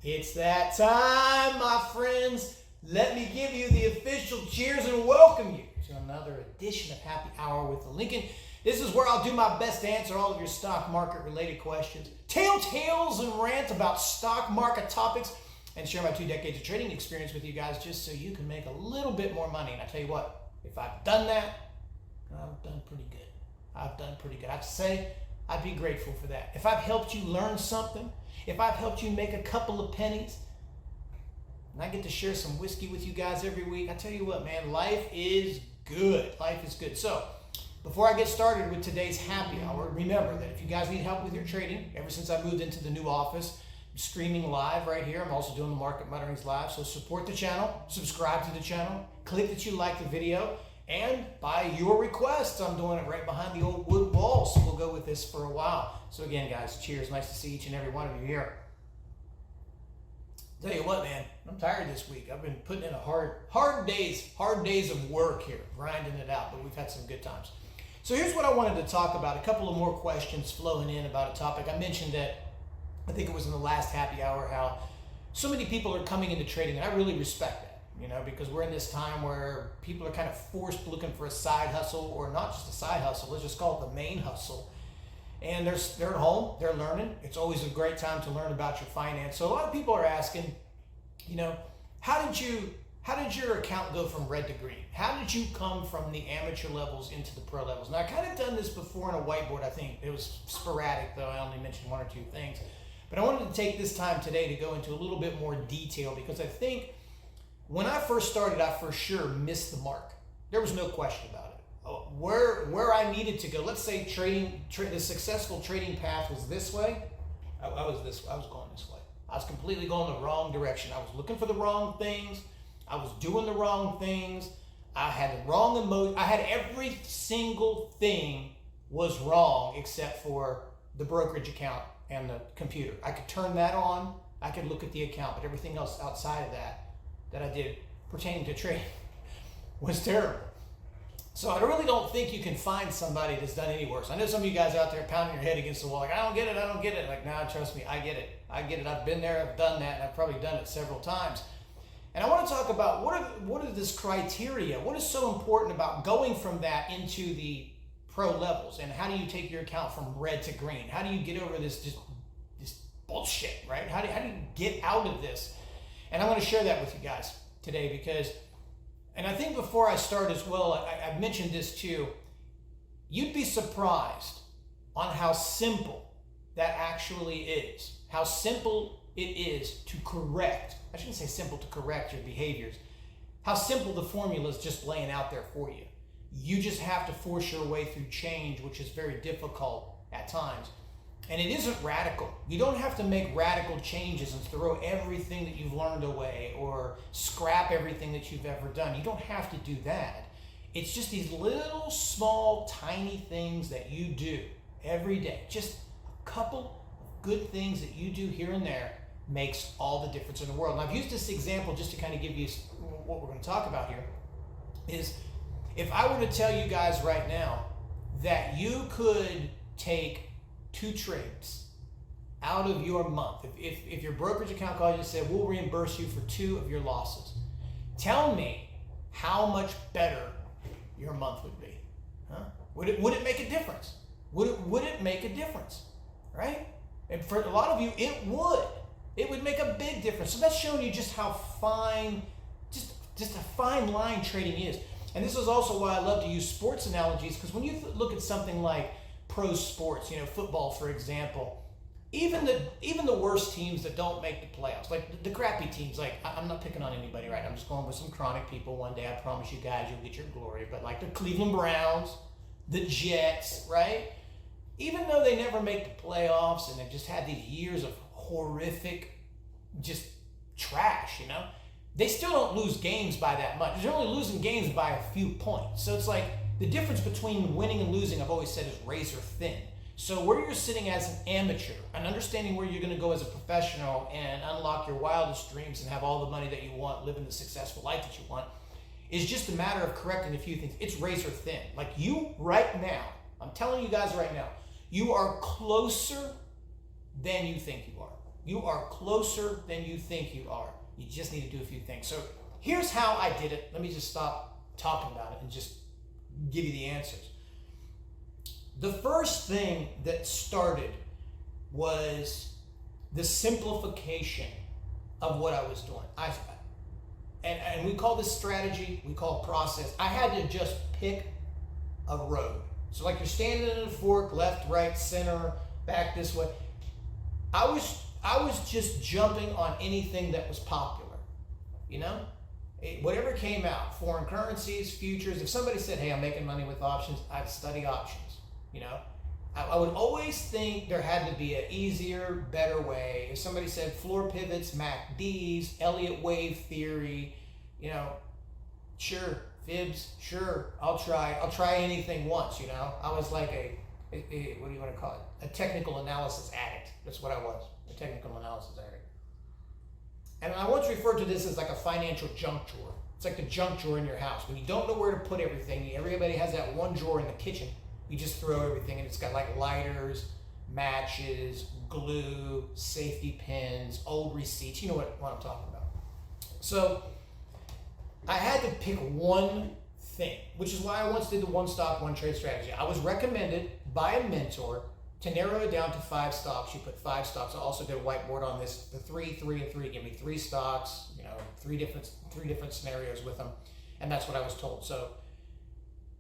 It's that time, my friends. Let me give you the official cheers and welcome you to another edition of Happy Hour with Lincoln. This is where I'll do my best to answer all of your stock market related questions, tell tales and rant about stock market topics, and share my 2 decades of trading experience with you guys just so you can make a little bit more money. And I tell you what, if I've done that, I've done pretty good. I've done pretty good. I'd say I'd be grateful for that. If I've helped you learn something, if I've helped you make a couple of pennies, and I get to share some whiskey with you guys every week, I tell you what, man, life is good. Life is good. So, before I get started with today's happy hour, remember that if you guys need help with your trading, ever since I moved into the new office, I'm streaming live right here. I'm also doing the Market Mutterings live. So support the channel, subscribe to the channel, click that you like the video, and by your request, I'm doing it right behind the old wood wall, so we'll go with this for a while. So again, guys, cheers. Nice to see each and every one of you here. Tell you what, man, I'm tired this week. I've been putting in a hard days of work here, grinding it out, but we've had some good times. So here's what I wanted to talk about. A couple of more questions flowing in about a topic. I mentioned that, I think it was in the last happy hour, how so many people are coming into trading, and I really respect that. You know, because we're in this time where people are kind of forced looking for a side hustle, or not just a side hustle, let's just call it the main hustle. And they're at home, they're learning. It's always a great time to learn about your finance. So a lot of people are asking, you know, how did your account go from red to green? How did you come from the amateur levels into the pro levels? Now, I kind of done this before on a whiteboard. I think it was sporadic, though. I only mentioned 1 or 2 things. But I wanted to take this time today to go into a little bit more detail, because I think when I first started, I for sure missed the mark. There was no question about it. Where I needed to go, let's say the successful trading path was this way. I was going this way. I was completely going the wrong direction. I was looking for the wrong things. I was doing the wrong things. I had the wrong emotion. I had every single thing was wrong except for the brokerage account and the computer. I could turn that on. I could look at the account, but everything else outside of that I did pertaining to trading was terrible. So I really don't think you can find somebody that's done any worse. I know some of you guys out there pounding your head against the wall, like, I don't get it. Like, nah, trust me, I get it. I've been there, I've done that, and I've probably done it several times. And I want to talk about what are this criteria? What is so important about going from that into the pro levels? And how do you take your account from red to green? How do you get over this bullshit, right? How do you get out of this? And I'm going to share that with you guys today because, and I think before I start as well, I've mentioned this too, you'd be surprised on how simple that actually is. How simple it is to correct, I shouldn't say simple to correct your behaviors, how simple the formula is just laying out there for you. You just have to force your way through change, which is very difficult at times. And it isn't radical. You don't have to make radical changes and throw everything that you've learned away or scrap everything that you've ever done. You don't have to do that. It's just these little, small, tiny things that you do every day. Just a couple of good things that you do here and there makes all the difference in the world. And I've used this example just to kind of give you what we're going to talk about here. Is if I were to tell you guys right now that you could take 2 trades out of your month. If your brokerage account called you and said, we'll reimburse you for 2 of your losses, tell me how much better your month would be. Huh? Would it make a difference? Would it make a difference? Right? And for a lot of you, it would. It would make a big difference. So that's showing you just how fine, just a fine line trading is. And this is also why I love to use sports analogies, because when you look at something like pro sports, you know, football, for example, even the worst teams that don't make the playoffs, like the crappy teams, like I'm not picking on anybody, right? I'm just going with some chronic people. One day, I promise you guys, you'll get your glory. But like the Cleveland Browns, the Jets, right? Even though they never make the playoffs and they've just had these years of horrific, just trash, you know, they still don't lose games by that much. They're only losing games by a few points. So it's like, the difference between winning and losing, I've always said, is razor thin. So where you're sitting as an amateur and understanding where you're going to go as a professional and unlock your wildest dreams and have all the money that you want, living the successful life that you want, is just a matter of correcting a few things. It's razor thin. Like you right now, I'm telling you guys right now, you are closer than you think you are. You are closer than you think you are. You just need to do a few things. So here's how I did it. Let me just stop talking about it and just give you the answers. The first thing that started was the simplification of what I was doing. And we call this strategy, we call it process. I had to just pick a road. So like you're standing in a fork, left, right, center, back this way. I was just jumping on anything that was popular, you know? Whatever came out, foreign currencies, futures. If somebody said, hey, I'm making money with options, I'd study options, you know? I would always think there had to be an easier, better way. If somebody said floor pivots, MACDs, Elliott wave theory, you know, sure, fibs, sure, I'll try anything once, you know? I was like what do you want to call it? A technical analysis addict. That's what I was, a technical analysis addict. And I once referred to this as like a financial junk drawer. It's like the junk drawer in your house. When you don't know where to put everything, everybody has that one drawer in the kitchen. You just throw everything, and it's got like lighters, matches, glue, safety pins, old receipts. You know what I'm talking about. So I had to pick one thing, which is why I once did the one stock, one trade strategy. I was recommended by a mentor to narrow it down to 5 stocks. You put 5 stocks. I also did a whiteboard on this, the 3, 3, and 3. Give me 3 stocks, you know, three different scenarios with them. And that's what I was told. So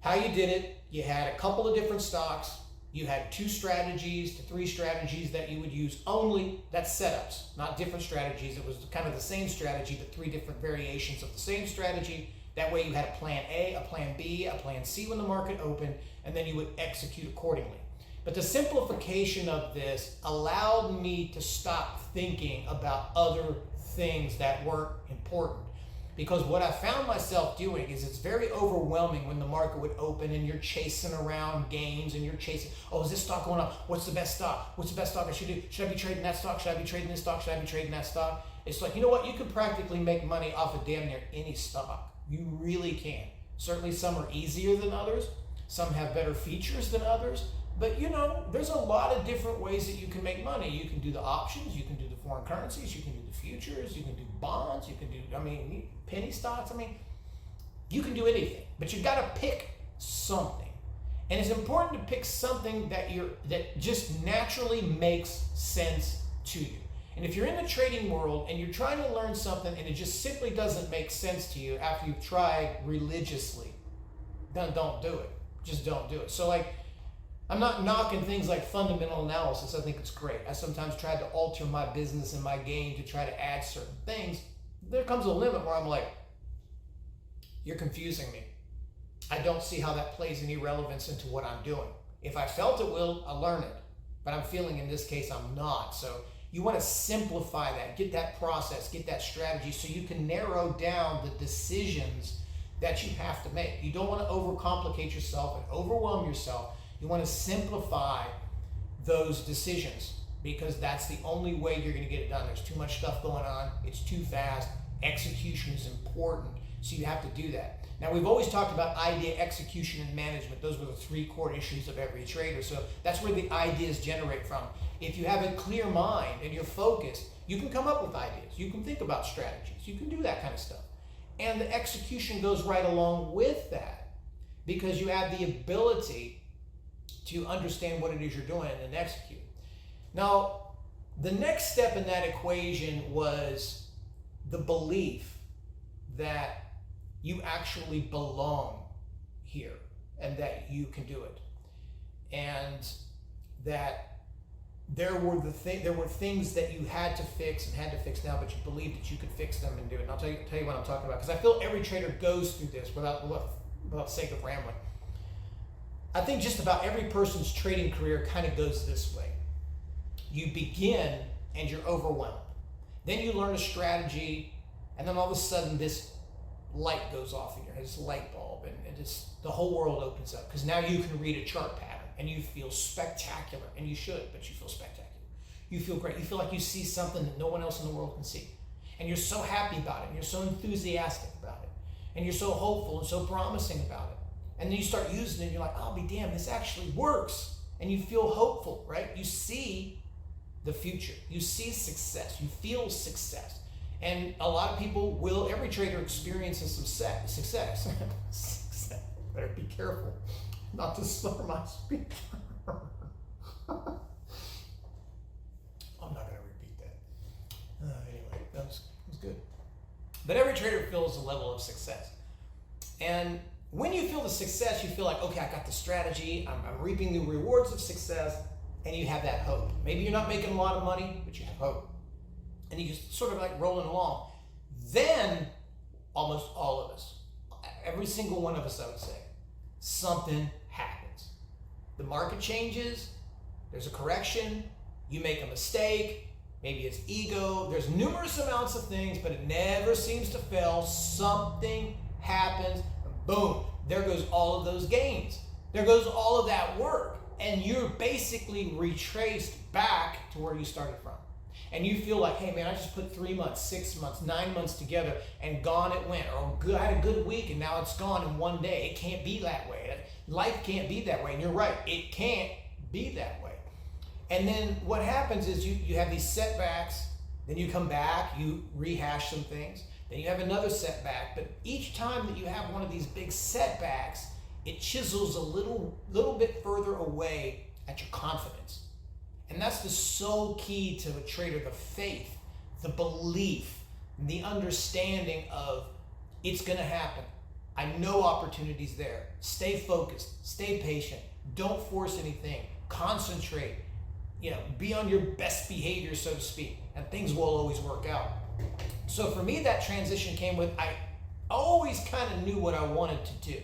how you did it, you had a couple of different stocks. You had 2 strategies to 3 strategies that you would use only. That's setups, not different strategies. It was kind of the same strategy, but 3 different variations of the same strategy. That way you had a plan A, a plan B, a plan C when the market opened, and then you would execute accordingly. But the simplification of this allowed me to stop thinking about other things that weren't important. Because what I found myself doing is it's very overwhelming when the market would open and you're chasing around gains and you're chasing, oh, is this stock going up? What's the best stock? What's the best stock I should do? Should I be trading that stock? Should I be trading this stock? Should I be trading that stock? It's like, you know what? You can practically make money off of damn near any stock. You really can. Certainly some are easier than others. Some have better features than others. But you know, there's a lot of different ways that you can make money. You can do the options, you can do the foreign currencies, you can do the futures, you can do bonds, you can do, penny stocks. You can do anything, but you've got to pick something. And it's important to pick something that just naturally makes sense to you. And if you're in the trading world and you're trying to learn something and it just simply doesn't make sense to you after you've tried religiously, then don't do it. Just don't do it. So like, I'm not knocking things like fundamental analysis. I think it's great. I sometimes tried to alter my business and my game to try to add certain things. There comes a limit where I'm like, you're confusing me. I don't see how that plays any relevance into what I'm doing. If I felt it will, I'll learn it. But I'm feeling in this case I'm not. So you want to simplify that, get that process, get that strategy so you can narrow down the decisions that you have to make. You don't want to overcomplicate yourself and overwhelm yourself. You want to simplify those decisions because that's the only way you're going to get it done. There's too much stuff going on. It's too fast. Execution is important. So you have to do that. Now, we've always talked about idea, execution, and management. Those were the 3 core issues of every trader. So that's where the ideas generate from. If you have a clear mind and you're focused, you can come up with ideas. You can think about strategies. You can do that kind of stuff. And the execution goes right along with that because you have the ability to understand what it is you're doing and execute. Now, the next step in that equation was the belief that you actually belong here and that you can do it. And that there were things that you had to fix now, but you believed that you could fix them and do it. And I'll tell you what I'm talking about, because I feel every trader goes through this without sake of rambling. I think just about every person's trading career kind of goes this way. You begin and you're overwhelmed. Then you learn a strategy, and then all of a sudden this light goes off in your head, this light bulb, and the whole world opens up because now you can read a chart pattern and you feel spectacular, and you should, but you feel spectacular. You feel great. You feel like you see something that no one else in the world can see. And you're so happy about it, and you're so enthusiastic about it, and you're so hopeful and so promising about it. And then you start using it and you're like, I'll be damned, this actually works. And you feel hopeful, right? You see the future. You see success. You feel success. And a lot of people will, every trader experiences some success. Better be careful not to slur my speech. I'm not going to repeat that. Anyway, that was good. But every trader feels a level of success. And when you feel the success, you feel like, okay, I got the strategy, I'm reaping the rewards of success, and you have that hope. Maybe you're not making a lot of money, but you have hope. And you just sort of like rolling along. Then, almost all of us, every single one of us, I would say, something happens. The market changes, there's a correction, you make a mistake, maybe it's ego, there's numerous amounts of things, but it never seems to fail. Something happens, and boom, there goes all of those gains. There goes all of that work, and you're basically retraced back to where you started from. And you feel like, hey man, I just put 3 months, 6 months, 9 months together, and gone it went. Or I had a good week and now it's gone in one day. It can't be that way. Life can't be that way. And you're right, it can't be that way. And then what happens is you have these setbacks, then you come back, you rehash some things, then you have another setback. But each time that you have one of these big setbacks, it chisels a little bit further away at your confidence. And that's the sole key to a trader, the faith, the belief, the understanding of it's going to happen. I know opportunity's there. Stay focused, stay patient, don't force anything, concentrate, be on your best behavior, so to speak, and things will always work out. So for me, that transition came with, I always kind of knew what I wanted to do.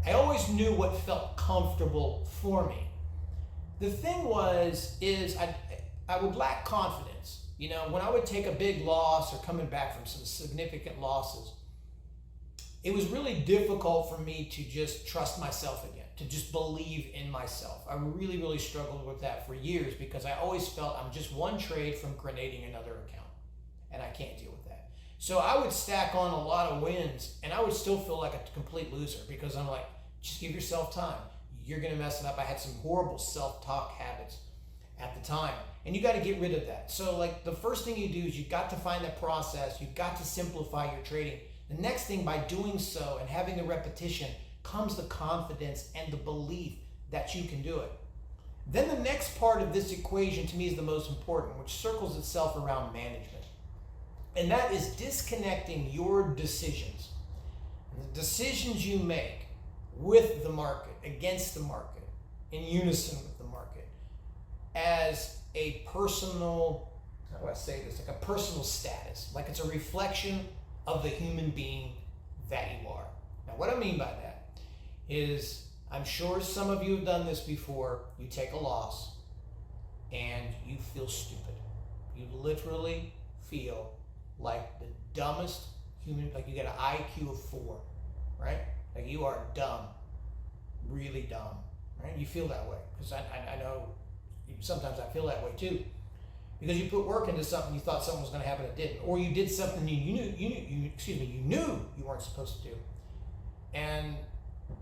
I always knew what felt comfortable for me. The thing is I would lack confidence. When I would take a big loss or coming back from some significant losses, it was really difficult for me to just trust myself again, to just believe in myself. I really, really struggled with that for years because I always felt I'm just one trade from grenading another account, and I can't deal with that. So I would stack on a lot of wins, and I would still feel like a complete loser because I'm like, just give yourself time. You're going to mess it up. I had some horrible self-talk habits at the time, and you got to get rid of that. So like the first thing you do is you got to find that process. You've got to simplify your trading. The next thing, by doing so and having the repetition, comes the confidence and the belief that you can do it. Then the next part of this equation to me is the most important, which circles itself around management. And that is disconnecting your decisions, the decisions you make with the market, against the market, in unison with the market, as a personal, how do I say this, like a personal status, like it's a reflection of the human being that you are. Now what I mean by that is, I'm sure some of you have done this before. You take a loss and you feel stupid. You literally feel like the dumbest human, like you got an IQ of 4, right? Like you are dumb, really dumb, right? You feel that way because I know sometimes I feel that way too, because you put work into something, you thought something was going to happen, it didn't, or you did something you knew you weren't supposed to do, and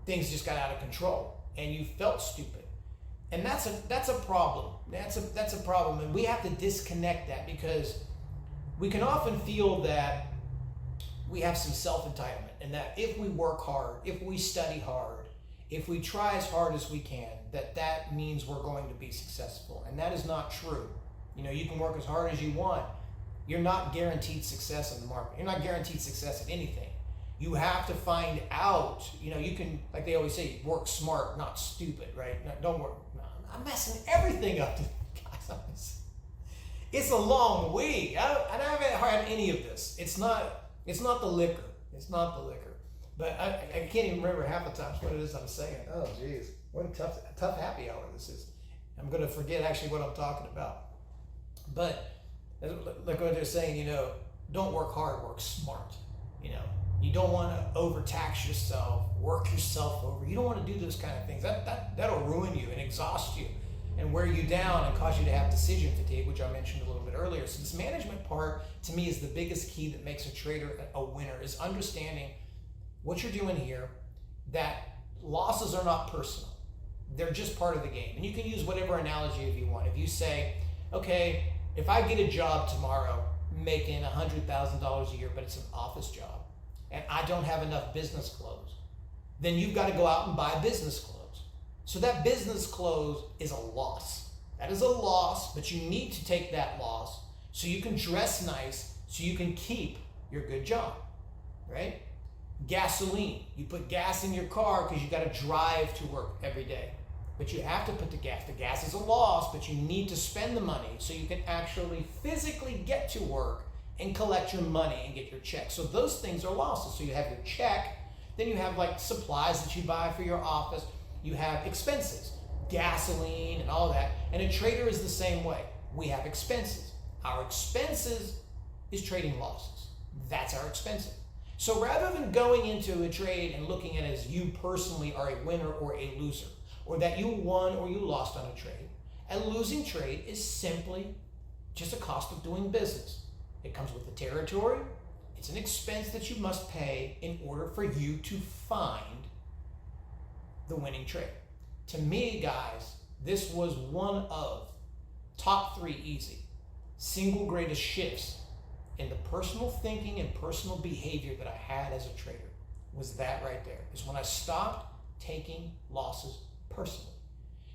things just got out of control, and you felt stupid, and that's a problem. That's a problem, and we have to disconnect that because we can often feel that we have some self-entitlement, and that if we work hard, if we study hard, if we try as hard as we can, that means we're going to be successful. And that is not true. You can work as hard as you want. You're not guaranteed success in the market. You're not guaranteed success at anything. You have to find out, you can, like they always say, work smart, not stupid, right? Don't work. I'm messing everything up. Guys, it's a long week. I haven't had any of this. It's not the liquor. It's not the liquor. But I can't even remember half the times what it is I'm saying. Oh, geez. What a tough happy hour this is. I'm going to forget actually what I'm talking about. But like what they're saying, don't work hard, work smart. You don't want to overtax yourself, work yourself over. You don't want to do those kind of things. That'll ruin you and exhaust you and wear you down and cause you to have decision fatigue, which I mentioned a little bit earlier. So this management part, to me, is the biggest key that makes a trader a winner, is understanding what you're doing here, that losses are not personal. They're just part of the game. And you can use whatever analogy if you want. If you say, okay, if I get a job tomorrow making $100,000 a year, but it's an office job, and I don't have enough business clothes, then you've got to go out and buy business clothes. So that business clothes is a loss. That is a loss, but you need to take that loss so you can dress nice, so you can keep your good job, right? Gasoline. You put gas in your car because you got to drive to work every day. But you have to put the gas. The gas is a loss, but you need to spend the money so you can actually physically get to work and collect your money and get your check. So those things are losses. So you have your check, then you have like supplies that you buy for your office. You have expenses, gasoline and all that. And a trader is the same way. We have expenses. Our expenses is trading losses. That's our expenses. So rather than going into a trade and looking at it as you personally are a winner or a loser, or that you won or you lost on a trade, a losing trade is simply just a cost of doing business. It comes with the territory. It's an expense that you must pay in order for you to find the winning trade. To me, guys, this was one of top 3 easy, single greatest shifts in the personal thinking and personal behavior that I had as a trader. Was that right there. Is when I stopped taking losses personally.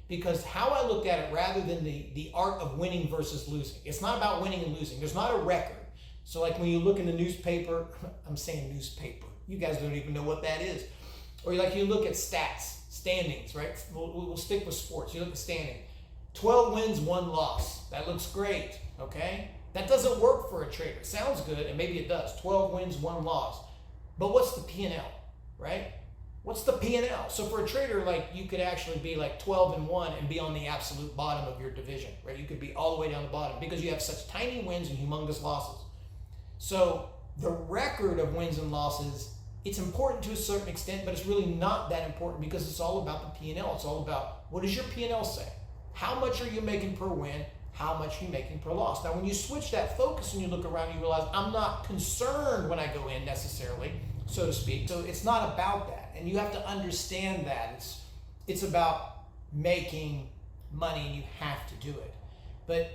Because how I looked at it, rather than the art of winning versus losing, it's not about winning and losing. There's not a record. So like when you look in the newspaper, I'm saying newspaper, you guys don't even know what that is. Or like you look at stats, standings, right? We'll stick with sports. You look at standing, 12 wins, 1 loss. That looks great, okay? That doesn't work for a trader. It sounds good, and maybe it does. 12 wins, 1 loss. But what's the P&L, right? What's the P&L? So for a trader, like you could actually be like 12-1 and be on the absolute bottom of your division, right? You could be all the way down the bottom because you have such tiny wins and humongous losses. So the record of wins and losses, it's important to a certain extent, but it's really not that important because it's all about the P&L. It's all about, what does your P&L say? How much are you making per win? How much are you making per loss? Now, when you switch that focus and you look around, you realize I'm not concerned when I go in necessarily, so to speak. So it's not about that. And you have to understand that. It's about making money and you have to do it. But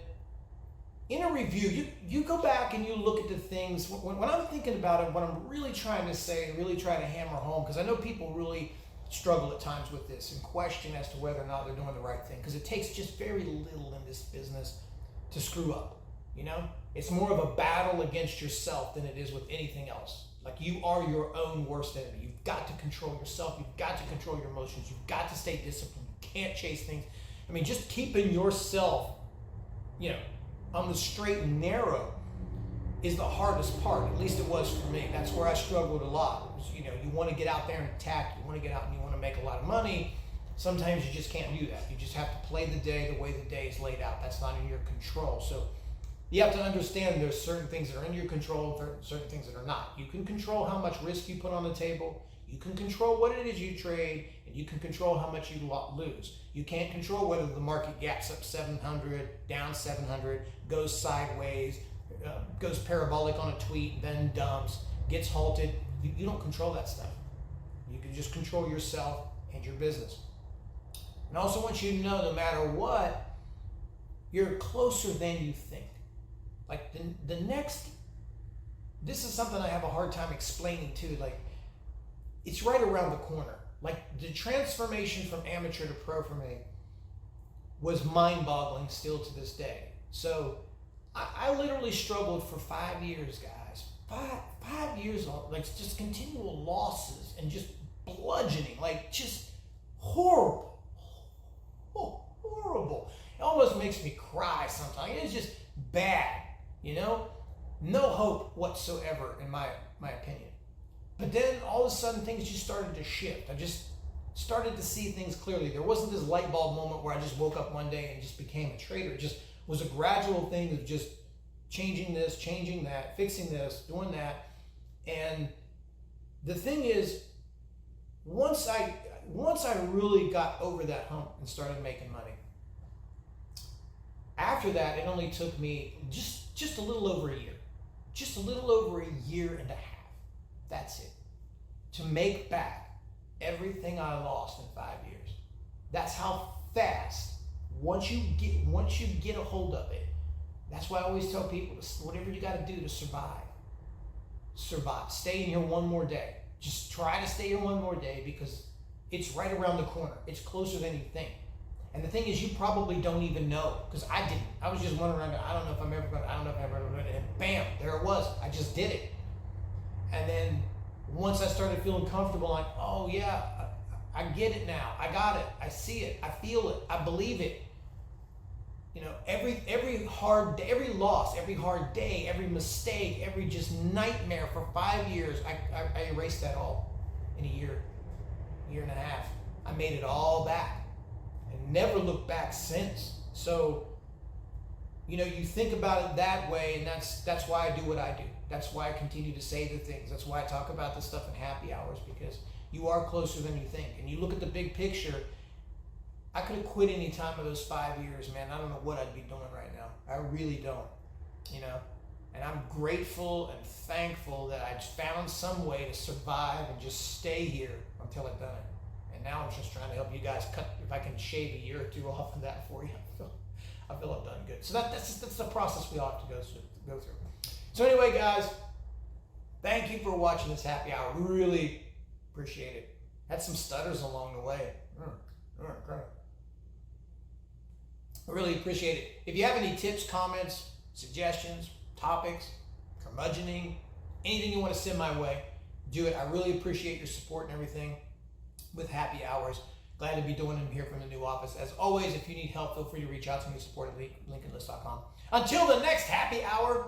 in a review, you go back and you look at the things. When I'm thinking about it, what I'm really trying to say, really trying to hammer home, because I know people really struggle at times with this and question as to whether or not they're doing the right thing, because it takes just very little in this business to screw up. You know, it's more of a battle against yourself than it is with anything else. Like, you are your own worst enemy. You've got to control yourself. You've got to control your emotions. You've got to stay disciplined. You can't chase things. I mean, just keeping yourself, on the straight and narrow is the hardest part. At least it was for me. That's where I struggled a lot. It was, you want to get out there and attack. You want to get out and you want to make a lot of money. Sometimes you just can't do that. You just have to play the day the way the day is laid out. That's not in your control. So you have to understand there's certain things that are in your control and certain things that are not. You can control how much risk you put on the table. You can control what it is you trade, and you can control how much you lose. You can't control whether the market gaps up 700, down 700, goes sideways, goes parabolic on a tweet, then dumps, gets halted. You don't control that stuff. You can just control yourself and your business. And I also want you to know, no matter what, you're closer than you think. Like the next, this is something I have a hard time explaining too. Like, it's right around the corner. Like, the transformation from amateur to pro for me was mind-boggling still to this day. So I literally struggled for 5 years, guys. Five years on, like, just continual losses and just bludgeoning, like, just horrible. Horrible. It almost makes me cry sometimes. It's just bad, No hope whatsoever, in my opinion. But then all of a sudden things just started to shift. I just started to see things clearly. There wasn't this light bulb moment where I just woke up one day and just became a trader. It just was a gradual thing of just changing this, changing that, fixing this, doing that. And the thing is, once I really got over that hump and started making money, after that, it only took me just a little over a year. Just a little over a year and a half. That's it. To make back everything I lost in 5 years. That's how fast, once you get a hold of it, That's why I always tell people, whatever you got to do to survive, survive. Stay in here one more day. Just try to stay here one more day because it's right around the corner. It's closer than you think. And the thing is, you probably don't even know, because I didn't. I was just wondering, I don't know if I'm ever going to, I don't know if I'm ever going to, and bam, there it was. I just did it. And then once I started feeling comfortable, like, oh yeah, I get it now. I got it. I see it. I feel it. I believe it. You know, every hard day, every loss, every hard day, every mistake, every just nightmare for 5 years, I erased that all in a year and a half. I made it all back and never looked back since. So, you know, you think about it that way, and that's why I do what I do. That's why I continue to say the things. That's why I talk about this stuff in happy hours, because you are closer than you think. And you look at the big picture. I could have quit any time of those 5 years, man. I don't know what I'd be doing right now. I really don't, you know. And I'm grateful and thankful that I found some way to survive and just stay here until I've done it. And now I'm just trying to help you guys cut, if I can shave a year or two off of that for you. I feel I've done good. So that's the process we all have to go through. So anyway, guys, thank you for watching this happy hour. Really appreciate it. Had some stutters along the way. I really appreciate it. If you have any tips, comments, suggestions, topics, curmudgeoning, anything you want to send my way, do it. I really appreciate your support and everything with happy hours. Glad to be doing them here from the new office. As always, if you need help, feel free to reach out to me, support at LincolnList.com. Until the next happy hour,